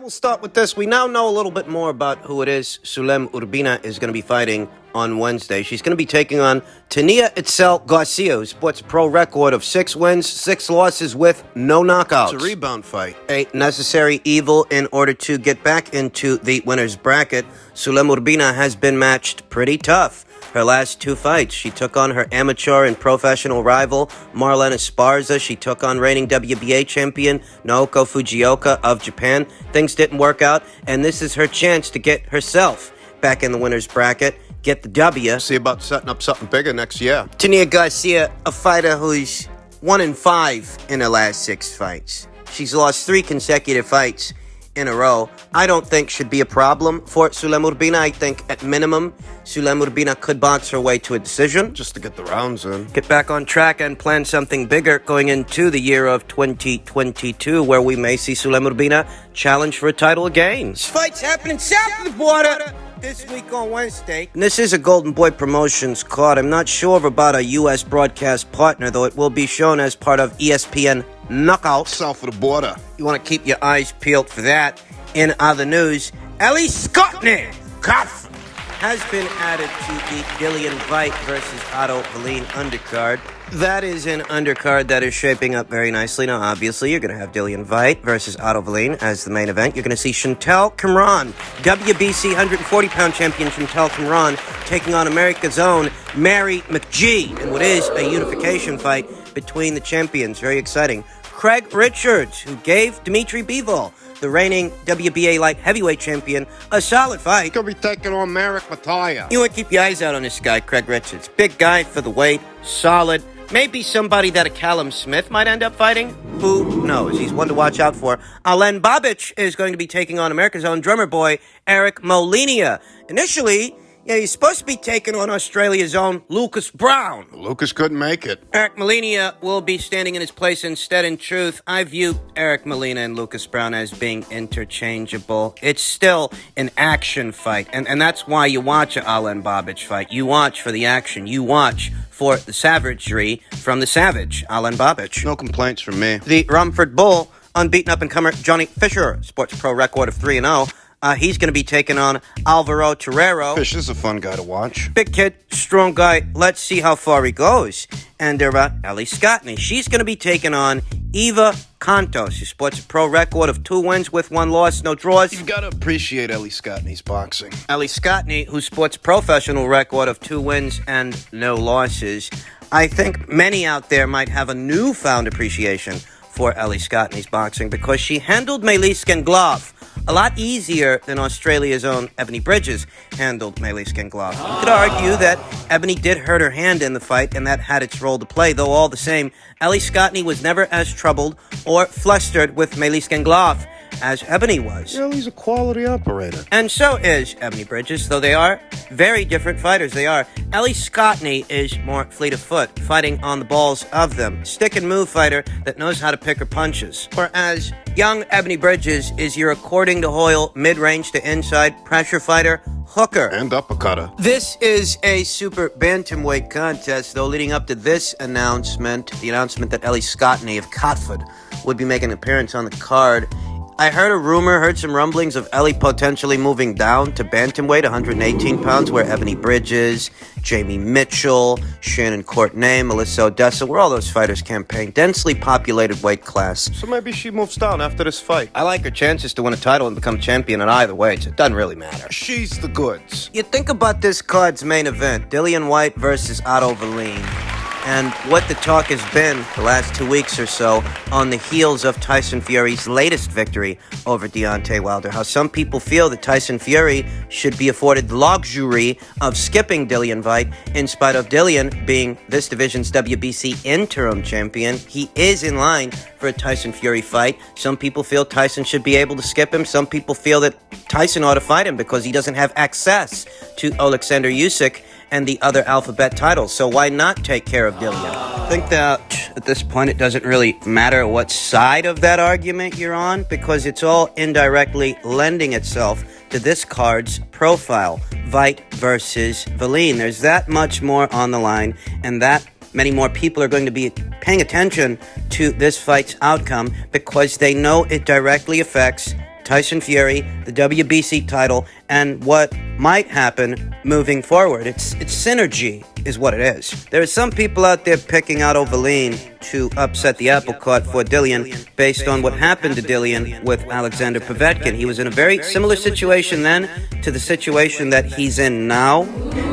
we'll start with this. We now know a little bit more about who it is Urbina is going to be fighting on Wednesday. She's going to be taking on Tania Garcia, who sports a pro record of 6 wins, 6 losses with no knockouts. It's a rebound fight. A necessary evil in order to get back into the winner's bracket. Urbina has been matched pretty tough. Her last 2 fights, she took on her amateur and professional rival, Marlena Esparza. She took on reigning WBA champion, Naoko Fujioka of Japan. Things didn't work out, and this is her chance to get herself back in the winner's bracket, get the W. See about setting up something bigger next year. Tania Garcia, a fighter who's 1-5 in her last 6 fights. She's lost 3 consecutive fights in a row. I don't think should be a problem for Urbina. I think at minimum, Urbina could box her way to a decision. Just to get the rounds in. Get back on track and plan something bigger going into the year of 2022, where we may see Urbina challenge for a title again. This fight's happening south of the border this week on Wednesday. And this is a Golden Boy Promotions card. I'm not sure about a U.S. broadcast partner, though it will be shown as part of ESPN Knockout. South of the border. You want to keep your eyes peeled for that. In other news, Ellie Scottney has been added to the Dillian Whyte versus Otto Wallin undercard. That is an undercard that is shaping up very nicely. Now, obviously, you're going to have Dillian Whyte versus Otto Wallin as the main event. You're going to see Chantel Cameron, WBC 140-pound champion Chantel Cameron, taking on America's own Mary McGee in what is a unification fight between the champions. Very exciting. Craig Richards, who gave Dimitri Bivol, the reigning WBA light heavyweight champion, a solid fight. Could be taking on Marek Mataya. You want to keep your eyes out on this guy, Craig Richards. Big guy for the weight, solid. Maybe somebody that a Callum Smith might end up fighting. Who knows? He's one to watch out for. Alen Babic is going to be taking on America's own drummer boy, Eric Molina. Initially, he's supposed to be taking on Australia's own Lucas Brown. Lucas couldn't make it. Eric Molina will be standing in his place instead. In truth, I view Eric Molina and Lucas Brown as being interchangeable. It's still an action fight, and that's why you watch an Alen Babic fight. You watch for the action. You watch for the savagery from the savage, Alen Babic. No complaints from me. The Rumford Bull, unbeaten up-and-comer Johnny Fisher, sports pro record of 3-0. He's going to be taking on Alvaro Torrero. Fish is a fun guy to watch. Big kid, strong guy. Let's see how far he goes. And Ellie Scottney. She's going to be taking on Eva Cantos, who sports a pro record of 2 wins with 1 loss, no draws. You've got to appreciate Ellie Scottney's boxing. Ellie Scottney, who sports a professional record of 2 wins and no losses. I think many out there might have a newfound appreciation for Ellie Scottney's boxing because she handled Melis Genglov a lot easier than Australia's own Ebony Bridges handled Melis Genglov. You could argue that Ebony did hurt her hand in the fight, and that had its role to play, though all the same, Ellie Scottney was never as troubled or flustered with Melis Genglov as Ebony was. Ellie's a quality operator. And so is Ebony Bridges, though they are very different fighters. They are. Ellie Scottney is more fleet of foot, fighting on the balls of them. Stick and move fighter that knows how to pick her punches. Whereas young Ebony Bridges is your according to Hoyle mid-range to inside pressure fighter, hooker. And uppercutter. This is a super bantamweight contest, though, leading up to this announcement, the announcement that Ellie Scottney of Cotford would be making an appearance on the card. I heard some rumblings of Ellie potentially moving down to bantamweight, 118 pounds, where Ebony Bridges, Jamie Mitchell, Shannon Courtenay, Melissa Odessa, where all those fighters campaign. Densely populated weight class. So maybe she moves down after this fight. I like her chances to win a title and become champion at either weight, so it doesn't really matter. She's the goods. You think about this card's main event, Dillian Whyte versus Otto Wallin. And what the talk has been the last 2 weeks or so on the heels of Tyson Fury's latest victory over Deontay Wilder. How some people feel that Tyson Fury should be afforded the luxury of skipping Dillian Whyte in spite of Dillian being this division's WBC interim champion. He is in line for a Tyson Fury fight. Some people feel Tyson should be able to skip him. Some people feel that Tyson ought to fight him because he doesn't have access to Alexander Usyk and the other alphabet titles. So why not take care of Dillian? I think that at this point it doesn't really matter what side of that argument you're on because it's all indirectly lending itself to this card's profile, Whyte versus Wallin. There's that much more on the line, and that many more people are going to be paying attention to this fight's outcome because they know it directly affects Tyson Fury, the WBC title, and what might happen moving forward. It's synergy is what it is. There are some people out there picking out Wallin to upset the apple cart for Dillian based on what happened to Dillian with Alexander Povetkin. He was in a very similar situation then to the situation that he's in now.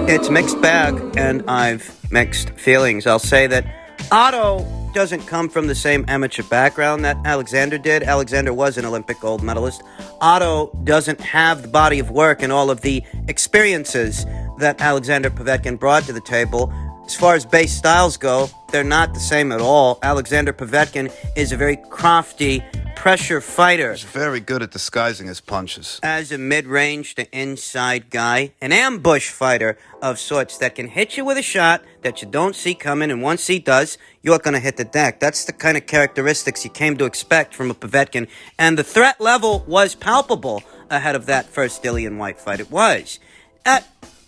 It's mixed bag, and I've mixed feelings. I'll say that Otto doesn't come from the same amateur background that Alexander did. Alexander was an Olympic gold medalist. Otto doesn't have the body of work and all of the experiences that Alexander Povetkin brought to the table. As far as base styles go, they're not the same at all. Alexander Povetkin is a very crafty pressure fighter. He's very good at disguising his punches. As a mid-range to inside guy, an ambush fighter of sorts that can hit you with a shot that you don't see coming, and once he does, you're going to hit the deck. That's the kind of characteristics you came to expect from a Povetkin, and the threat level was palpable ahead of that first Dillian Whyte fight. It was.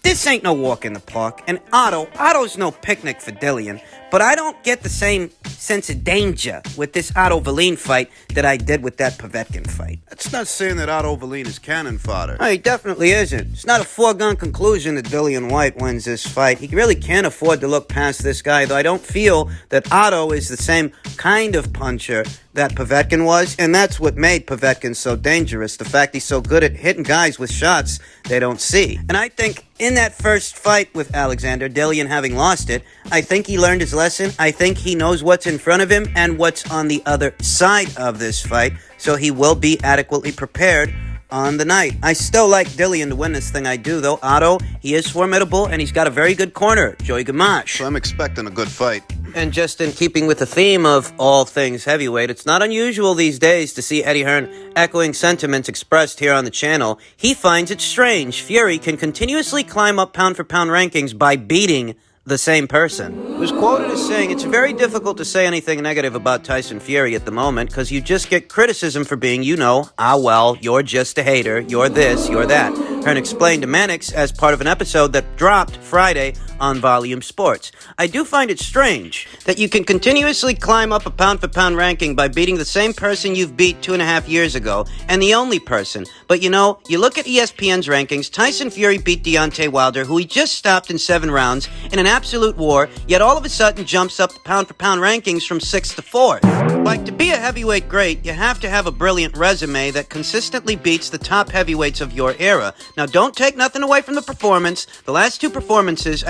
This ain't no walk in the park, and Otto's no picnic for Dillian, but I don't get the same sense of danger with this Otto Wallin fight that I did with that Povetkin fight. That's not saying that Otto Wallin is cannon fodder. No, he definitely isn't. It's not a foregone conclusion that Dillian Whyte wins this fight. He really can't afford to look past this guy, though I don't feel that Otto is the same kind of puncher that Povetkin was, and that's what made Povetkin so dangerous, the fact he's so good at hitting guys with shots they don't see. And I think in that first fight with Alexander, Dillian having lost it, I think he learned his lesson. I think he knows what's in front of him and what's on the other side of this fight, so he will be adequately prepared on the night. I still like Dillian to win this thing. I do, though. Otto, he is formidable, and he's got a very good corner, Joey Gamache. So I'm expecting a good fight. And just in keeping with the theme of all things heavyweight, it's not unusual these days to see Eddie Hearn echoing sentiments expressed here on the channel. He finds it strange Fury can continuously climb up pound-for-pound rankings by beating the same person. He was quoted as saying, "It's very difficult to say anything negative about Tyson Fury at the moment because you just get criticism for being, well, you're just a hater, you're this, you're that." Hearn explained to Mannix as part of an episode that dropped Friday on Volume Sports. "I do find it strange that you can continuously climb up a pound-for-pound ranking by beating the same person you've beat 2.5 years ago, and the only person. But you look at ESPN's rankings, Tyson Fury beat Deontay Wilder, who he just stopped in 7 rounds, in an absolute war, yet all of a sudden jumps up the pound-for-pound rankings from 6th to 4th. Like, to be a heavyweight great, you have to have a brilliant resume that consistently beats the top heavyweights of your era. Now, don't take nothing away from the performance. The last 2 performances,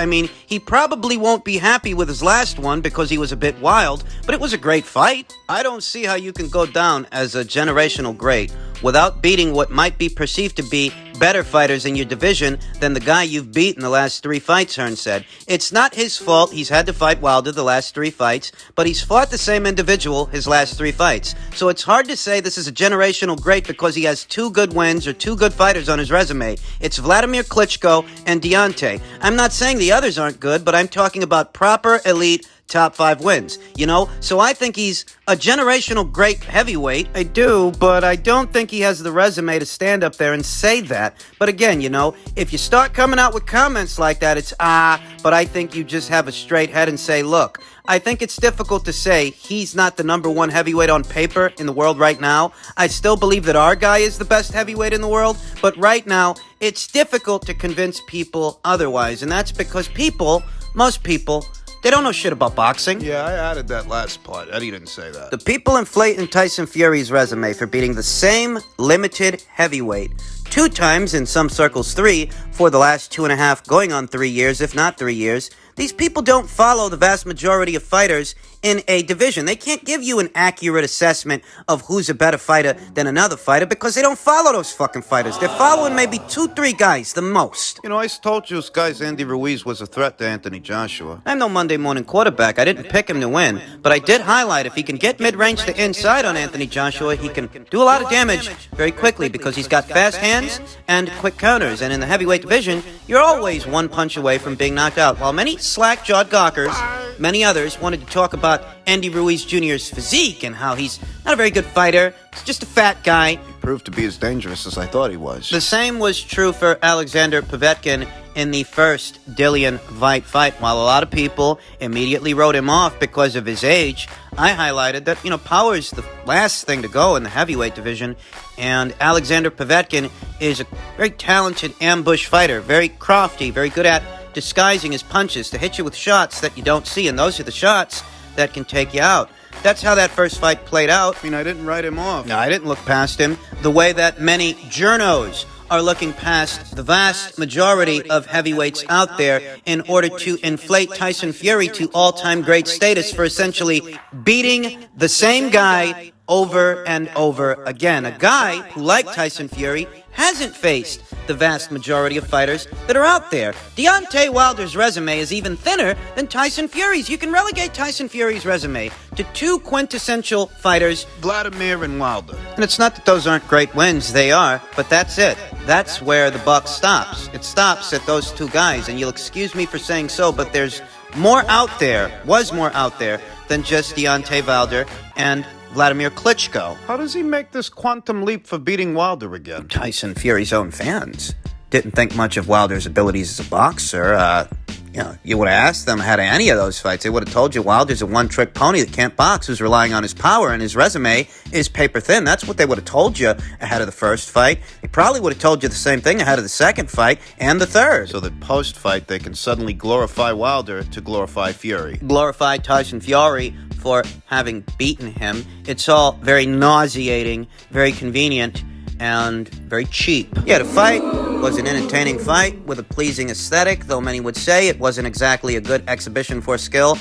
he probably won't be happy with his last one because he was a bit wild, but it was a great fight. I don't see how you can go down as a generational great without beating what might be perceived to be better fighters in your division than the guy you've beat in the last 3 fights, Hearn said. It's not his fault he's had to fight Wilder the last 3 fights, but he's fought the same individual his last 3 fights. So it's hard to say this is a generational great because he has 2 good wins or 2 good fighters on his resume. It's Vladimir Klitschko and Deontay. I'm not saying the others aren't good, but I'm talking about proper elite top 5 wins, So I think he's a generational great heavyweight. I do, but I don't think he has the resume to stand up there and say that. But again, if you start coming out with comments like that, it's but I think you just have a straight head and say, look, I think it's difficult to say he's not the number 1 heavyweight on paper in the world right now. I still believe that our guy is the best heavyweight in the world, but right now, it's difficult to convince people otherwise, and that's because most people, they don't know shit about boxing. Yeah, I added that last part. Eddie didn't say that. The people inflating Tyson Fury's resume for beating the same limited heavyweight 2 times, in some circles 3, for the last 2.5, going on 3 years, if not 3 years. These people don't follow the vast majority of fighters in a division. They can't give you an accurate assessment of who's a better fighter than another fighter because they don't follow those fucking fighters. They're following maybe 2-3 guys, the most. I told you this guy's Andy Ruiz was a threat to Anthony Joshua. I'm no Monday morning quarterback. I didn't pick him to win, but I did highlight if he can get mid-range to inside on Anthony Joshua, he can do a lot of damage very quickly because he's got fast hands and quick counters. And in the heavyweight division, you're always 1 punch away from being knocked out. While many slack-jawed gawkers, many others wanted to talk about Andy Ruiz Jr.'s physique and how he's not a very good fighter. He's just a fat guy. proved to be as dangerous as I thought he was. The same was true for Alexander Povetkin in the first Dillian-Whyte fight. While a lot of people immediately wrote him off because of his age, I highlighted that, power is the last thing to go in the heavyweight division, and Alexander Povetkin is a very talented ambush fighter, very crafty, very good at disguising his punches to hit you with shots that you don't see, and those are the shots that can take you out. That's how that first fight played out. I didn't write him off. No, I didn't look past him the way that many journos are looking past the vast majority of heavyweights out there in order to inflate Tyson Fury to all-time great status for essentially beating the same guy over and over again. A guy who, like Tyson Fury, hasn't faced the vast majority of fighters that are out there. Deontay Wilder's resume is even thinner than Tyson Fury's. You can relegate Tyson Fury's resume to two quintessential fighters, Vladimir and Wilder. and it's not that those aren't great wins, they are, but that's it. That's where the buck stops. It stops at those two guys, and you'll excuse me for saying so, but there's more out there, was more out there, than just Deontay Wilder and Vladimir Klitschko. How does he make this quantum leap for beating Wilder again? Tyson Fury's own fans didn't think much of Wilder's abilities as a boxer. You would have asked them ahead of any of those fights. They would have told you Wilder's a one-trick pony that can't box, who's relying on his power, and his resume is paper thin. That's what they would have told you ahead of the first fight. They probably would have told you the same thing ahead of the second fight and the third. So that post-fight they can suddenly glorify Wilder to glorify Fury. Glorify Tyson Fury for having beaten him. It's all very nauseating, very convenient, and very cheap. Yeah, the fight was an entertaining fight with a pleasing aesthetic, though many would say it wasn't exactly a good exhibition for skill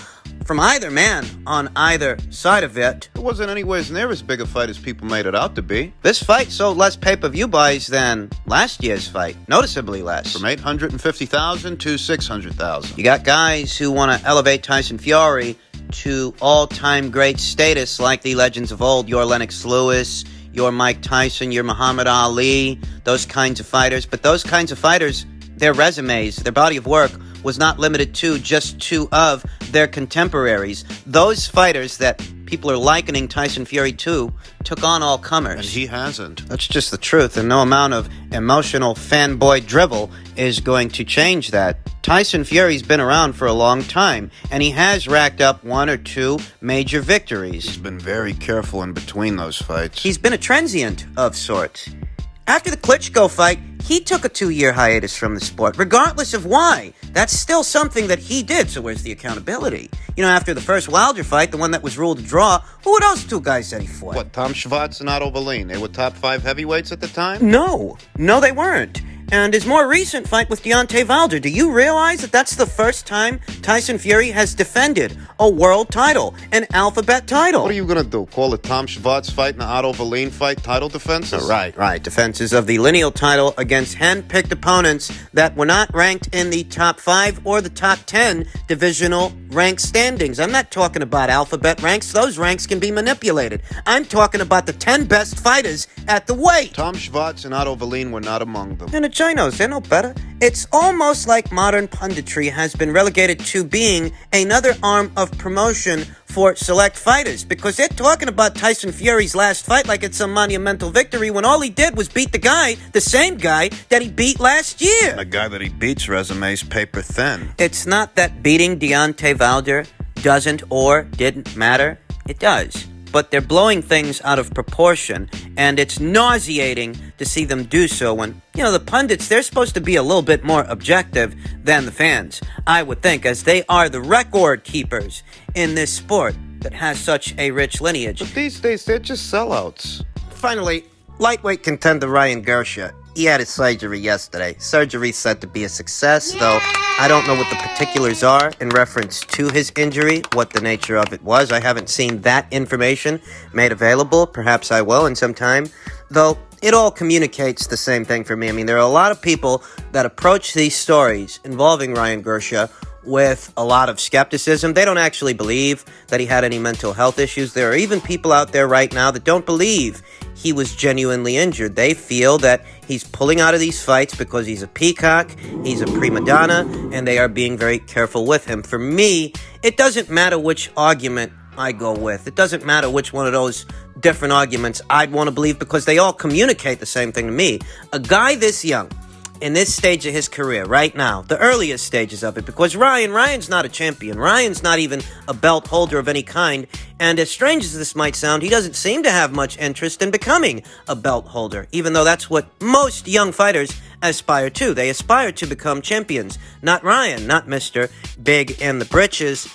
from either man on either side of it. It wasn't anywhere near as big a fight as people made it out to be. This fight sold less pay-per-view buys than last year's fight, noticeably less. From 850,000 to 600,000. You got guys who want to elevate Tyson Fury to all-time great status like the legends of old, your Lennox Lewis, your Mike Tyson, your Muhammad Ali, those kinds of fighters. But those kinds of fighters, their resumes, their body of work was not limited to just two of their contemporaries. Those fighters that people are likening Tyson Fury to took on all comers. And he hasn't. That's just the truth, and no amount of emotional fanboy drivel is going to change that. Tyson Fury's been around for a long time, and he has racked up one or two major victories. He's been very careful in between those fights. He's been a transient of sorts. After the Klitschko fight, he took a 2-year hiatus from the sport, regardless of why. That's still something that he did, so where's the accountability? After the first Wilder fight, the one that was ruled a draw, who were those two guys that he fought? What, Tom Schwartz and Otto Wallin? They were top 5 heavyweights at the time? No, they weren't. And his more recent fight with Deontay Wilder, do you realize that that's the first time Tyson Fury has defended a world title, an alphabet title? What are you going to do? Call the Tom Schwartz fight and the Otto Wallin fight title defenses? Right. Defenses of the lineal title against hand-picked opponents that were not ranked in the top 5 or the top 10 divisional rank standings. I'm not talking about alphabet ranks. Those ranks can be manipulated. I'm talking about the 10 best fighters at the weight. Tom Schwartz and Otto Wallin were not among them. And the Chinos, they're no better. It's almost like modern punditry has been relegated to being another arm of promotion for select fighters, because they're talking about Tyson Fury's last fight like it's some monumental victory when all he did was beat the same guy that he beat last year. The guy that he beats resume's paper thin. It's not that beating Deontay Wilder doesn't or didn't matter. It does. But they're blowing things out of proportion, and it's nauseating to see them do so when, the pundits, they're supposed to be a little bit more objective than the fans, I would think, as they are the record keepers in this sport that has such a rich lineage. But these days, they're just sellouts. Finally, lightweight contender Ryan Garcia. He had his surgery yesterday. Surgery said to be a success, though I don't know what the particulars are in reference to his injury, what the nature of it was. I haven't seen that information made available. Perhaps I will in some time, though it all communicates the same thing for me. There are a lot of people that approach these stories involving Ryan Garcia with a lot of skepticism. They don't actually believe that he had any mental health issues. There are even people out there right now that don't believe he was genuinely injured. They feel that he's pulling out of these fights because he's a peacock, he's a prima donna, and they are being very careful with him. For me, it doesn't matter which argument I go with. It doesn't matter which one of those different arguments, I'd want to believe, because they all communicate the same thing to me. A guy this young, in this stage of his career, right now, the earliest stages of it, because Ryan's not a champion. Ryan's not even a belt holder of any kind, and as strange as this might sound, he doesn't seem to have much interest in becoming a belt holder, even though that's what most young fighters aspire to. They aspire to become champions. Not Ryan, not Mr. Big in the Britches.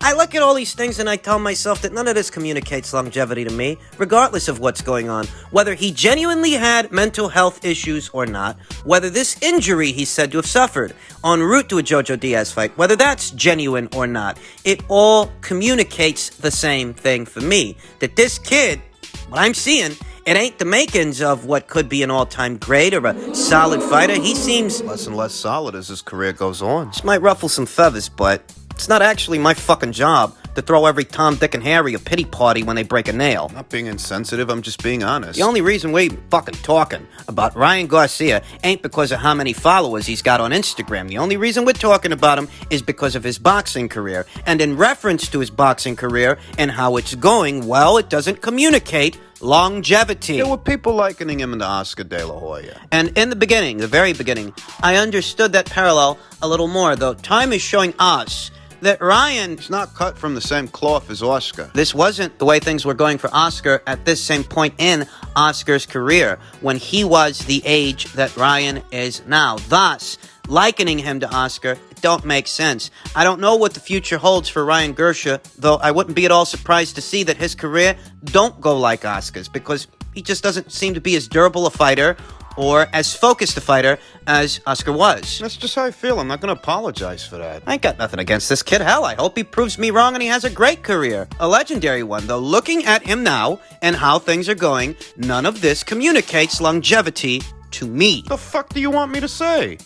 I look at all these things and I tell myself that none of this communicates longevity to me, regardless of what's going on. Whether he genuinely had mental health issues or not, whether this injury he's said to have suffered en route to a Jojo Diaz fight, whether that's genuine or not, it all communicates the same thing for me. That this kid, what I'm seeing, it ain't the makings of what could be an all-time great or a solid fighter. He seems Less and less solid as his career goes on. this might ruffle some feathers, but it's not actually my fucking job to throw every Tom, Dick, and Harry a pity party when they break a nail. Not being insensitive, I'm just being honest. The only reason we're fucking talking about Ryan Garcia ain't because of how many followers he's got on Instagram. The only reason we're talking about him is because of his boxing career. And in reference to his boxing career and how it's going, well, it doesn't communicate longevity. There were people likening him to Oscar De La Hoya. And in the beginning, the very beginning, I understood that parallel a little more, though time is showing us that Ryan, He's not cut from the same cloth as Oscar. this wasn't the way things were going for Oscar at this same point in Oscar's career, when he was the age that Ryan is now. Thus, likening him to Oscar, it don't make sense. I don't know what the future holds for Ryan Garcia, though I wouldn't be at all surprised to see that his career don't go like Oscar's, because he just doesn't seem to be as durable a fighter or as focused a fighter as Oscar was. That's just how I feel. I'm not going to apologize for that. I ain't got nothing against this kid. Hell, I hope he proves me wrong and he has a great career. A legendary one, though. Looking at him now and how things are going, none of this communicates longevity to me. The fuck do you want me to say?